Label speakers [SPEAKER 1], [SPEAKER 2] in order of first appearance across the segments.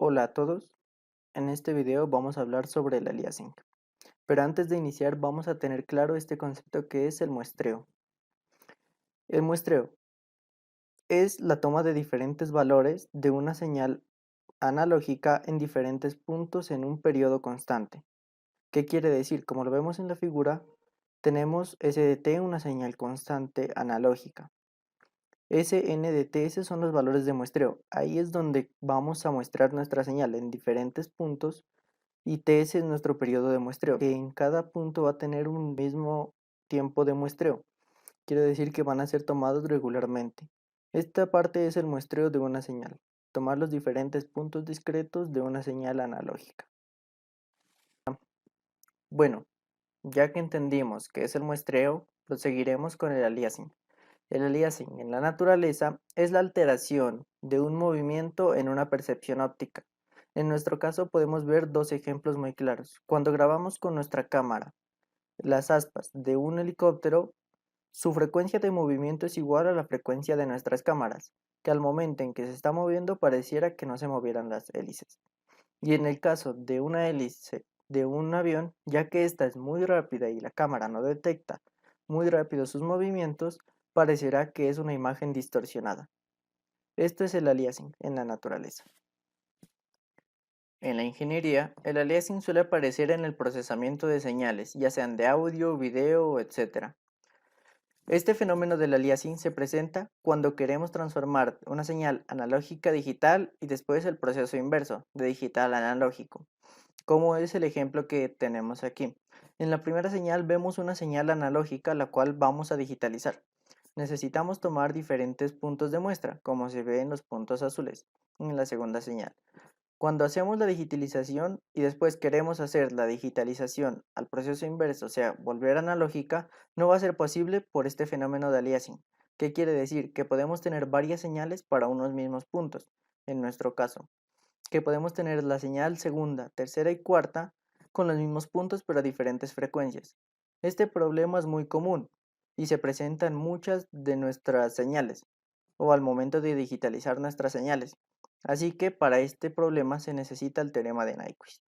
[SPEAKER 1] Hola a todos, en este video vamos a hablar sobre el aliasing, pero antes de iniciar vamos a tener claro este concepto que es el muestreo. El muestreo es la toma de diferentes valores de una señal analógica en diferentes puntos en un periodo constante. ¿Qué quiere decir? Como lo vemos en la figura, tenemos S de t, una señal constante analógica. S, N de t, esos son los valores de muestreo. Ahí es donde vamos a muestrar nuestra señal en diferentes puntos. Y TS es nuestro periodo de muestreo, que en cada punto va a tener un mismo tiempo de muestreo. Quiere decir que van a ser tomados regularmente. Esta parte es el muestreo de una señal, tomar los diferentes puntos discretos de una señal analógica. Bueno, ya que entendimos qué es el muestreo, proseguiremos con el aliasing. El aliasing en la naturaleza es la alteración de un movimiento en una percepción óptica. En nuestro caso podemos ver dos ejemplos muy claros. Cuando grabamos con nuestra cámara las aspas de un helicóptero, su frecuencia de movimiento es igual a la frecuencia de nuestras cámaras, que al momento en que se está moviendo pareciera que no se movieran las hélices. Y en el caso de una hélice de un avión, ya que ésta es muy rápida y la cámara no detecta muy rápido sus movimientos, parecerá que es una imagen distorsionada. Esto es el aliasing en la naturaleza. En la ingeniería, el aliasing suele aparecer en el procesamiento de señales, ya sean de audio, video, etc. Este fenómeno del aliasing se presenta cuando queremos transformar una señal analógica a digital y después el proceso inverso, de digital a analógico, como es el ejemplo que tenemos aquí. En la primera señal vemos una señal analógica la cual vamos a digitalizar. Necesitamos tomar diferentes puntos de muestra, como se ve en los puntos azules, en la segunda señal. Cuando hacemos la digitalización y después queremos hacer la digitalización al proceso inverso, o sea, volver analógica, no va a ser posible por este fenómeno de aliasing. ¿Qué quiere decir? Que podemos tener varias señales para unos mismos puntos, en nuestro caso. Que podemos tener la señal segunda, tercera y cuarta con los mismos puntos pero a diferentes frecuencias. Este problema es muy común y se presenta en muchas de nuestras señales o al momento de digitalizar nuestras señales. Así que para este problema se necesita el teorema de Nyquist.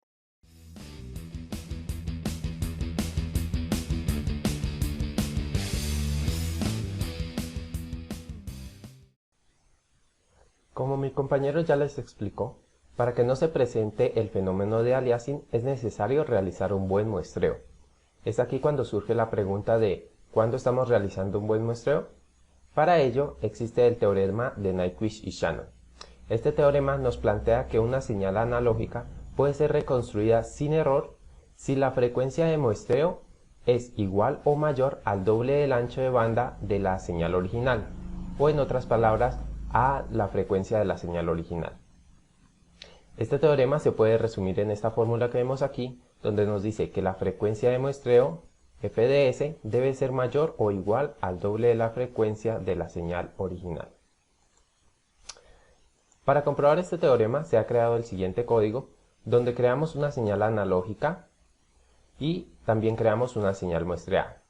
[SPEAKER 2] Como mi compañero ya les explicó, para que no se presente el fenómeno de aliasing es necesario realizar un buen muestreo. Es aquí cuando surge la pregunta de ¿cuándo estamos realizando un buen muestreo? Para ello existe el teorema de Nyquist y Shannon. Este teorema nos plantea que una señal analógica puede ser reconstruida sin error si la frecuencia de muestreo es igual o mayor al doble del ancho de banda de la señal original, o en otras palabras, a la frecuencia de la señal original. Este teorema se puede resumir en esta fórmula que vemos aquí, donde nos dice que la frecuencia de muestreo f de s debe ser mayor o igual al doble de la frecuencia de la señal original. Para comprobar este teorema se ha creado el siguiente código, donde creamos una señal analógica y también creamos una señal muestreada.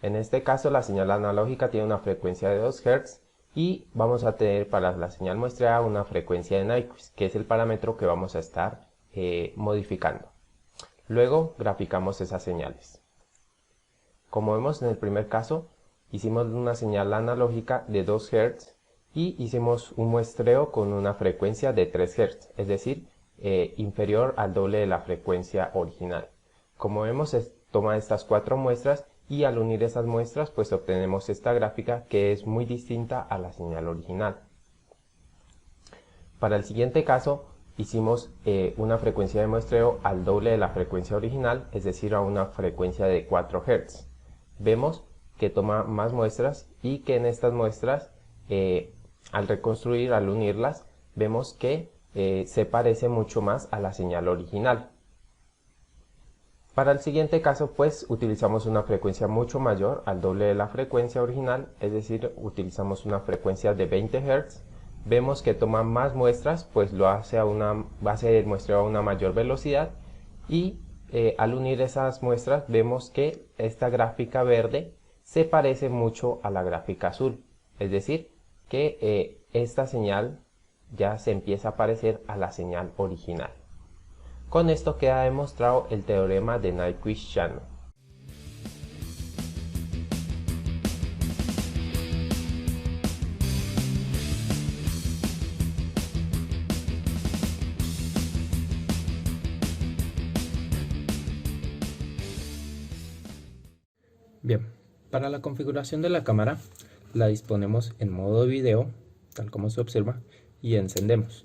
[SPEAKER 2] En este caso la señal analógica tiene una frecuencia de 2 Hz y vamos a tener para la señal muestreada una frecuencia de Nyquist, que es el parámetro que vamos a estar modificando. Luego graficamos esas señales. Como vemos en el primer caso, hicimos una señal analógica de 2 Hz y hicimos un muestreo con una frecuencia de 3 Hz, es decir, inferior al doble de la frecuencia original. Como vemos, toma estas 4 muestras y al unir esas muestras pues obtenemos esta gráfica que es muy distinta a la señal original. Para el siguiente caso hicimos una frecuencia de muestreo al doble de la frecuencia original, es decir, a una frecuencia de 4 Hz. Vemos que toma más muestras y que en estas muestras al reconstruir, al unirlas, vemos que se parece mucho más a la señal original. Para el siguiente caso, pues utilizamos una frecuencia mucho mayor, al doble de la frecuencia original, es decir, utilizamos una frecuencia de 20 Hz. Vemos que toma más muestras, pues lo hace el muestreo a una mayor velocidad y al unir esas muestras vemos que esta gráfica verde se parece mucho a la gráfica azul, es decir, que esta señal ya se empieza a parecer a la señal original. Con esto queda demostrado el teorema de Nyquist-Shannon. Bien, para la configuración de la cámara la disponemos en modo video, tal como se observa, y encendemos.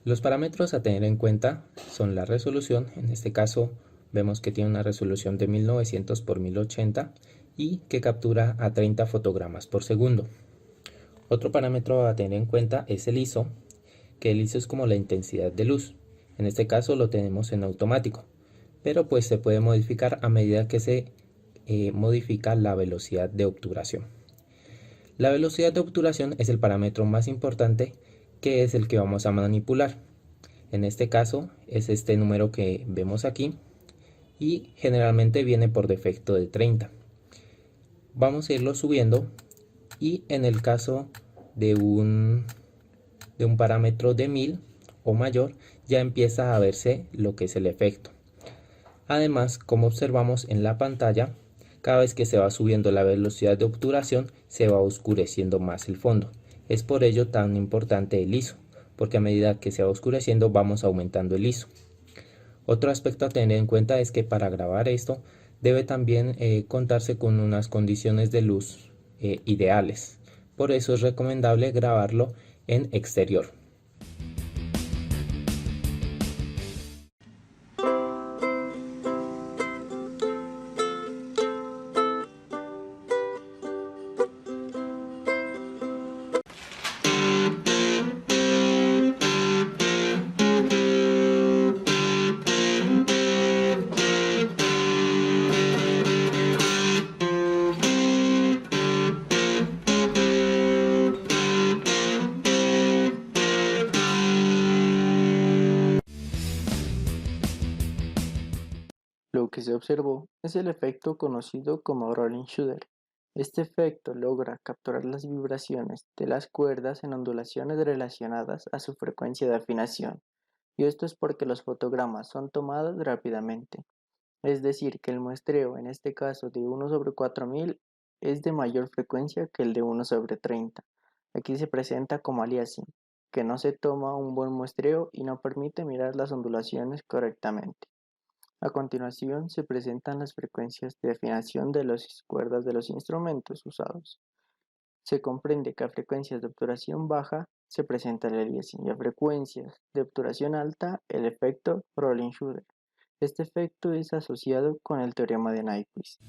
[SPEAKER 2] Los parámetros a tener en cuenta son la resolución, en este caso vemos que tiene una resolución de 1900 por 1080 y que captura a 30 fotogramas por segundo. Otro parámetro a tener en cuenta es el ISO, que el ISO es como la intensidad de luz. En este caso lo tenemos en automático, pero pues se puede modificar a medida que se modifica la velocidad de obturación. La velocidad de obturación es el parámetro más importante, que es el que vamos a manipular. En este caso es este número que vemos aquí y generalmente viene por defecto de 30. Vamos a irlo subiendo y en el caso de un parámetro de 1000 o mayor ya empieza a verse lo que es el efecto. Además, como observamos en la pantalla, cada vez que se va subiendo la velocidad de obturación se va oscureciendo más el fondo. Es por ello tan importante el ISO, porque a medida que se va oscureciendo vamos aumentando el ISO. Otro aspecto a tener en cuenta es que para grabar esto debe también contarse con unas condiciones de luz ideales. Por eso es recomendable grabarlo en exterior.
[SPEAKER 1] Lo que se observó es el efecto conocido como rolling shutter. Este efecto logra capturar las vibraciones de las cuerdas en ondulaciones relacionadas a su frecuencia de afinación, y esto es porque los fotogramas son tomados rápidamente. Es decir, que el muestreo, en este caso de 1 sobre 4000, es de mayor frecuencia que el de 1 sobre 30. Aquí se presenta como aliasing, que no se toma un buen muestreo y no permite mirar las ondulaciones correctamente. A continuación se presentan las frecuencias de afinación de las cuerdas de los instrumentos usados. Se comprende que a frecuencias de obturación baja se presenta el aliasing y a frecuencias de obturación alta el efecto rolling shutter. Este efecto es asociado con el teorema de Nyquist.